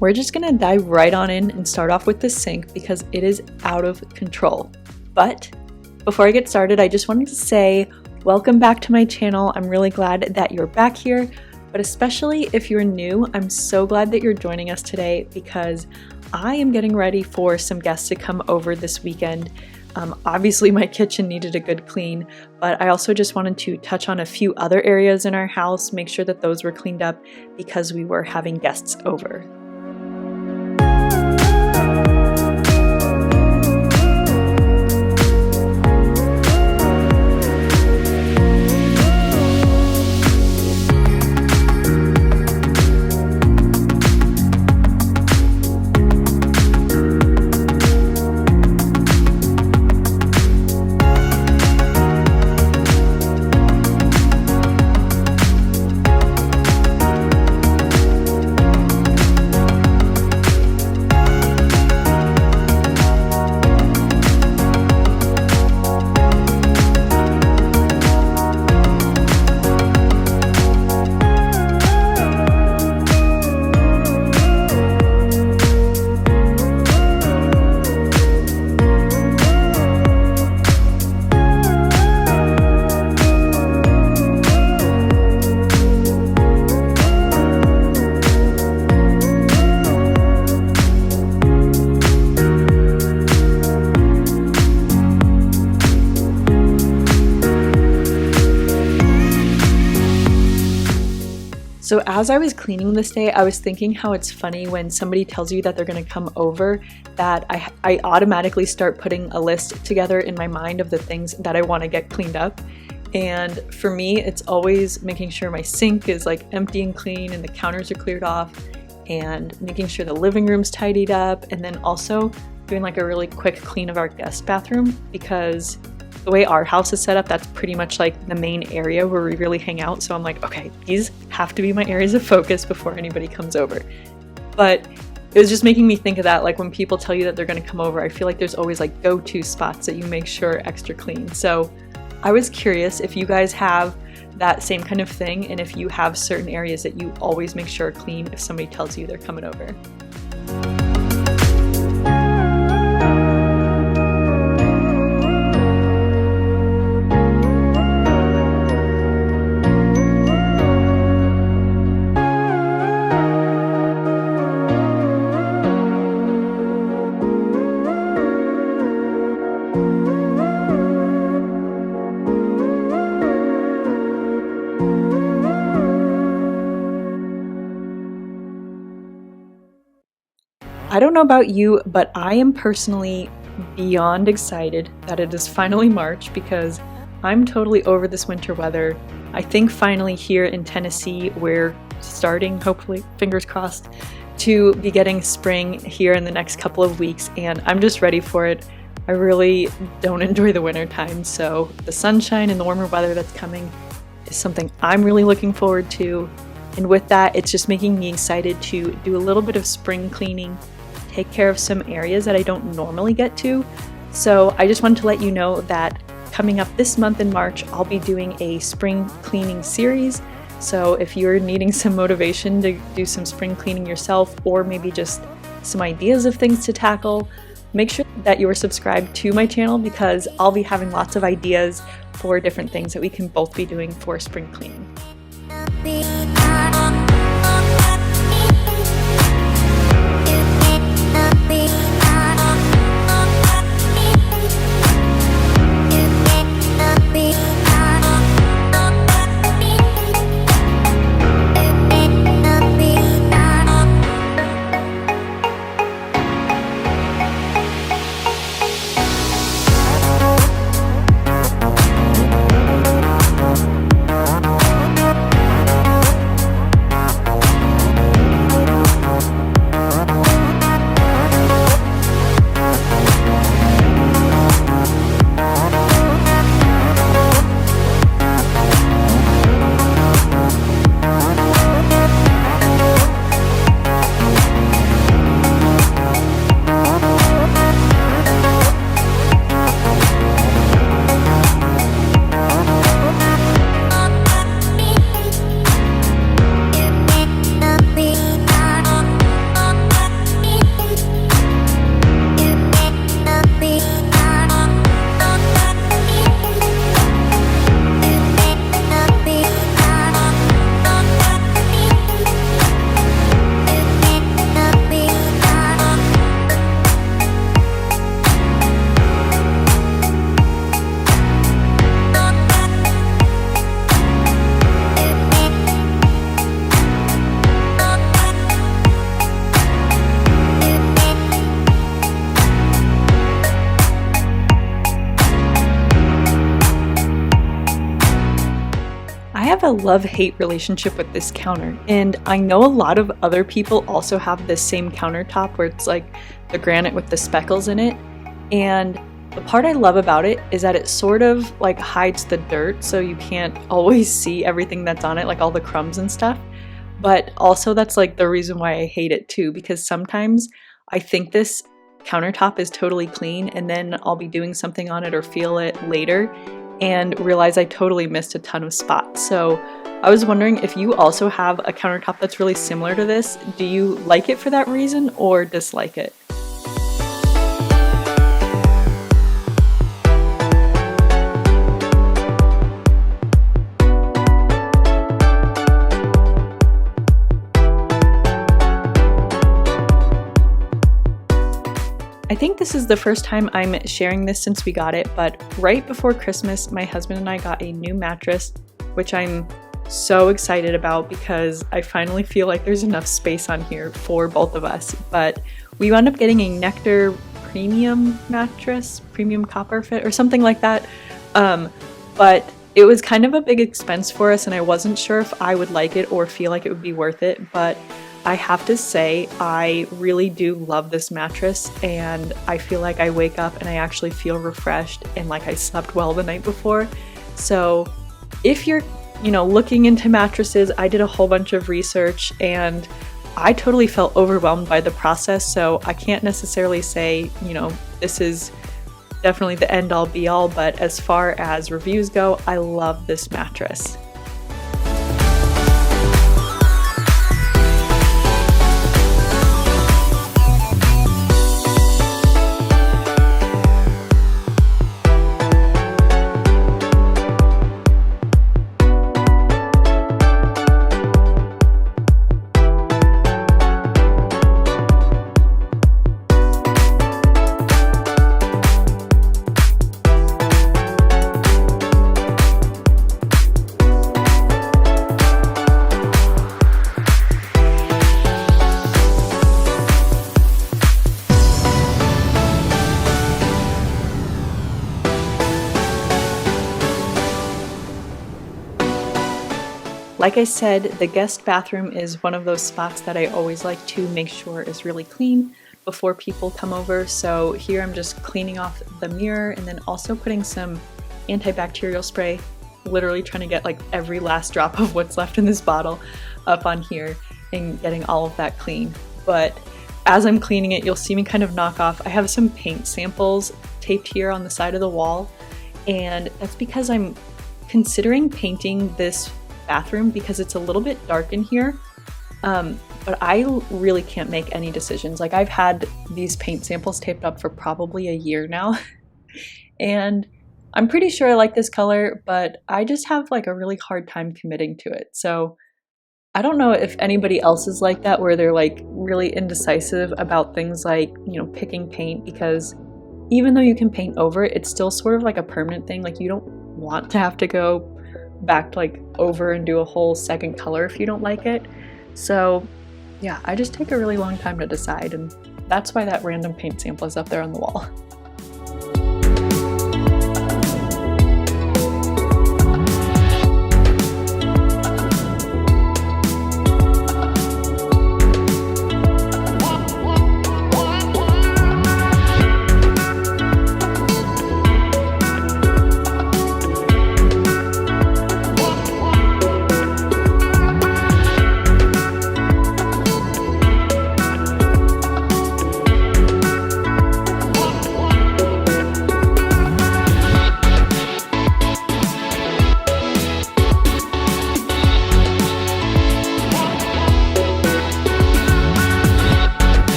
we're just gonna dive right on in and start off with the sink because it is out of control. But before I get started, I just wanted to say welcome back to my channel. I'm really glad that you're back here, but especially if you're new, I'm so glad that you're joining us today because I am getting ready for some guests to come over this weekend. Obviously my kitchen needed a good clean, but I also just wanted to touch on a few other areas in our house, make sure that those were cleaned up because we were having guests over. So as I was cleaning this day, I was thinking how it's funny when somebody tells you that they're going to come over that I automatically start putting a list together in my mind of the things that I want to get cleaned up. And for me, it's always making sure my sink is like empty and clean and the counters are cleared off and making sure the living room's tidied up, and then also doing like a really quick clean of our guest bathroom because the way our house is set up, that's pretty much like the main area where we really hang out. So I'm like, okay, these have to be my areas of focus before anybody comes over. But it was just making me think of that, like when people tell you that they're going to come over, I feel like there's always like go-to spots that you make sure are extra clean. So I was curious if you guys have that same kind of thing and if you have certain areas that you always make sure are clean if somebody tells you they're coming over. I don't know about you, but I am personally beyond excited that it is finally March because I'm totally over this winter weather. I think finally here in Tennessee, we're starting, hopefully, fingers crossed, to be getting spring here in the next couple of weeks, and I'm just ready for it. I really don't enjoy the winter time, so the sunshine and the warmer weather that's coming is something I'm really looking forward to. And with that, it's just making me excited to do a little bit of spring cleaning, take care of some areas that I don't normally get to. So I just wanted to let you know that coming up this month in March, I'll be doing a spring cleaning series. So if you're needing some motivation to do some spring cleaning yourself, or maybe just some ideas of things to tackle, make sure that you are subscribed to my channel because I'll be having lots of ideas for different things that we can both be doing for spring cleaning. have a love-hate relationship with this counter, and I know a lot of other people also have this same countertop where it's like the granite with the speckles in it, and the part I love about it is that it sort of like hides the dirt, so you can't always see everything that's on it, like all the crumbs and stuff. But also that's like the reason why I hate it too, because sometimes I think this countertop is totally clean and then I'll be doing something on it or feel it later and realize I totally missed a ton of spots. So I was wondering if you also have a countertop that's really similar to this. Do you like it for that reason or dislike it? I think this is the first time I'm sharing this since we got it, but right before Christmas, my husband and I got a new mattress, which I'm so excited about because I finally feel like there's enough space on here for both of us. But we wound up getting a Nectar premium mattress, premium copper fit or something like that. But it was kind of a big expense for us and I wasn't sure if I would like it or feel like it would be worth it, but I have to say I really do love this mattress and I feel like I wake up and I actually feel refreshed and like I slept well the night before. So if you're, looking into mattresses, I did a whole bunch of research and I totally felt overwhelmed by the process. So I can't necessarily say, this is definitely the end all be all, but as far as reviews go, I love this mattress. Like I said, the guest bathroom is one of those spots that I always like to make sure is really clean before people come over. So here I'm just cleaning off the mirror and then also putting some antibacterial spray, literally trying to get like every last drop of what's left in this bottle up on here and getting all of that clean. But as I'm cleaning it, you'll see me kind of knock off. I have some paint samples taped here on the side of the wall, and that's because I'm considering painting this bathroom because it's a little bit dark in here, but I really can't make any decisions. Like I've had these paint samples taped up for probably a year now and I'm pretty sure I like this color, but I just have like a really hard time committing to it. So I don't know if anybody else is like that, where they're like really indecisive about things like, picking paint, because even though you can paint over it, it's still sort of like a permanent thing. Like you don't want to have to go back like over and do a whole second color if you don't like it. So yeah, I just take a really long time to decide, and that's why that random paint sample is up there on the wall.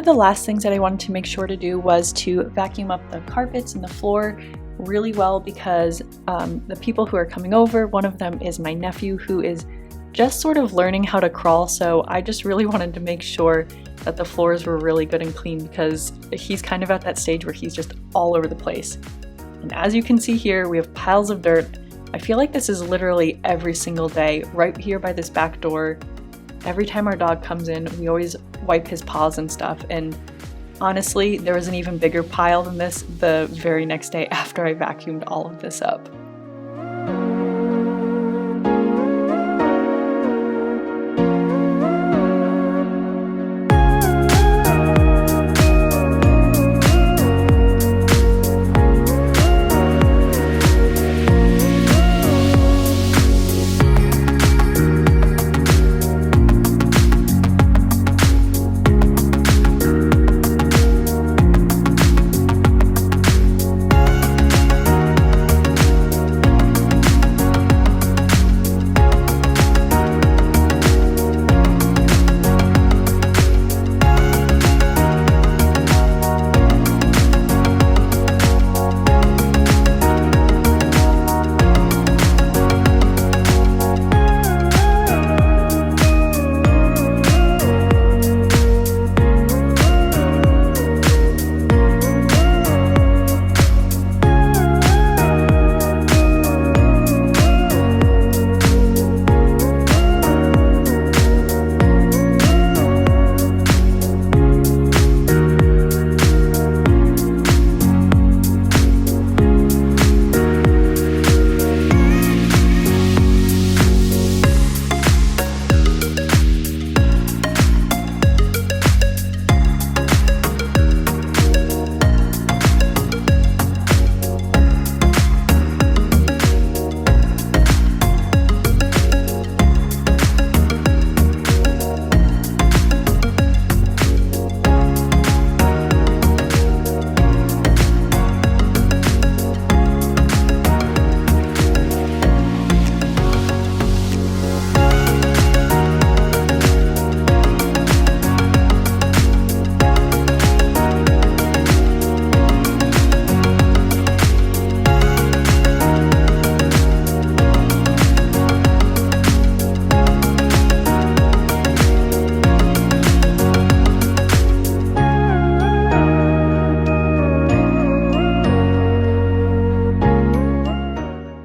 of the last things that I wanted to make sure to do was to vacuum up the carpets and the floor really well, because the people who are coming over, one of them is my nephew who is just sort of learning how to crawl, so I just really wanted to make sure that the floors were really good and clean, because he's kind of at that stage where he's just all over the place. And as you can see here, we have piles of dirt. I feel like this is literally every single day, right here by this back door. Every time our dog comes in, we always wipe his paws and stuff, and honestly, there was an even bigger pile than this the very next day after I vacuumed all of this up.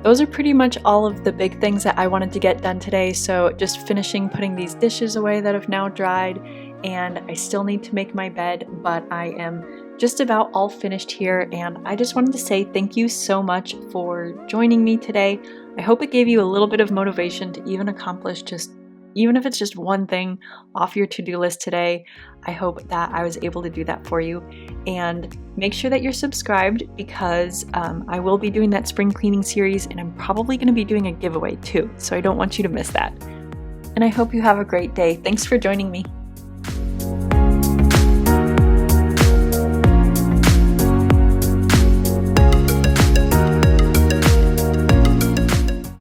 Those are pretty much all of the big things that I wanted to get done today, so just finishing putting these dishes away that have now dried, and I still need to make my bed, but I am just about all finished here, and I just wanted to say thank you so much for joining me today. I hope it gave you a little bit of motivation to even accomplish even if it's just one thing off your to-do list today. I hope that I was able to do that for you. And make sure that you're subscribed, because I will be doing that spring cleaning series, and I'm probably going to be doing a giveaway too, so I don't want you to miss that. And I hope you have a great day. Thanks for joining me.